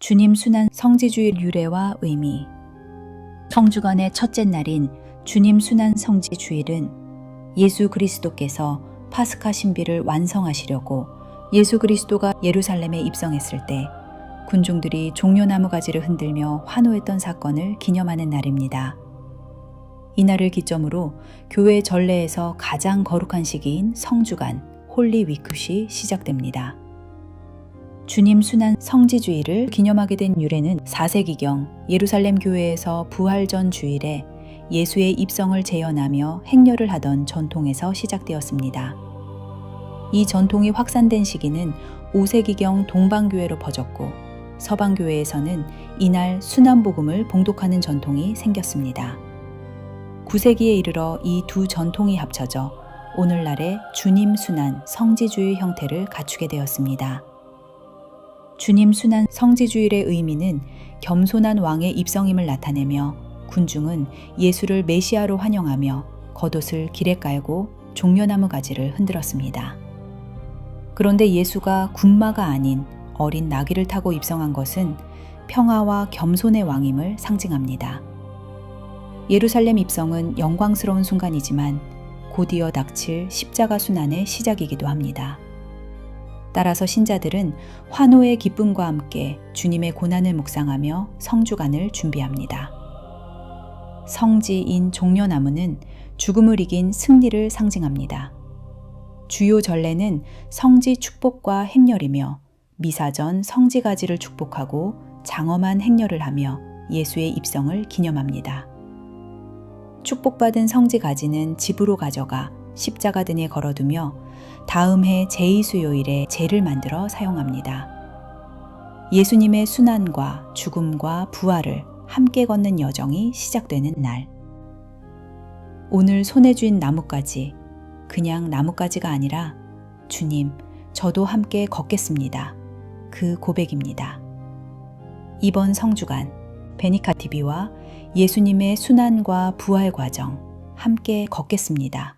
주님 순환 성지주일 유래와 의미. 성주간의 첫째 날인 주님 순환 성지주일은 예수 그리스도께서 파스카 신비를 완성하시려고 예수 그리스도가 예루살렘에 입성했을 때 군중들이 종려나무 가지를 흔들며 환호했던 사건을 기념하는 날입니다. 이날을 기점으로 교회 전례에서 가장 거룩한 시기인 성주간 홀리 위크시 시작됩니다. 주님 순환 성지주일을 기념하게 된 유래는 4세기경 예루살렘 교회에서 부활전 주일에 예수의 입성을 재현하며 행렬을 하던 전통에서 시작되었습니다. 이 전통이 확산된 시기는 5세기경 동방교회로 퍼졌고 서방교회에서는 이날 순환복음을 봉독하는 전통이 생겼습니다. 9세기에 이르러 이 두 전통이 합쳐져 오늘날의 주님 순환 성지주일 형태를 갖추게 되었습니다. 주님 순환 성지주일의 의미는 겸손한 왕의 입성임을 나타내며 군중은 예수를 메시아로 환영하며 겉옷을 길에 깔고 종려나무 가지를 흔들었습니다. 그런데 예수가 군마가 아닌 어린 나귀를 타고 입성한 것은 평화와 겸손의 왕임을 상징합니다. 예루살렘 입성은 영광스러운 순간이지만 곧이어 닥칠 십자가 순환의 시작이기도 합니다. 따라서 신자들은 환호의 기쁨과 함께 주님의 고난을 묵상하며 성주간을 준비합니다. 성지인 종려나무는 죽음을 이긴 승리를 상징합니다. 주요 전례는 성지 축복과 행렬이며 미사 전 성지가지를 축복하고 장엄한 행렬을 하며 예수의 입성을 기념합니다. 축복받은 성지가지는 집으로 가져가 십자가 등에 걸어두며 다음 해 제2수요일에 제를 만들어 사용합니다. 예수님의 순환과 죽음과 부활을 함께 걷는 여정이 시작되는 날. 오늘 손에 쥔 나뭇가지, 그냥 나뭇가지가 아니라 주님, 저도 함께 걷겠습니다. 그 고백입니다. 이번 성주간 베니카TV와 예수님의 순환과 부활 과정 함께 걷겠습니다.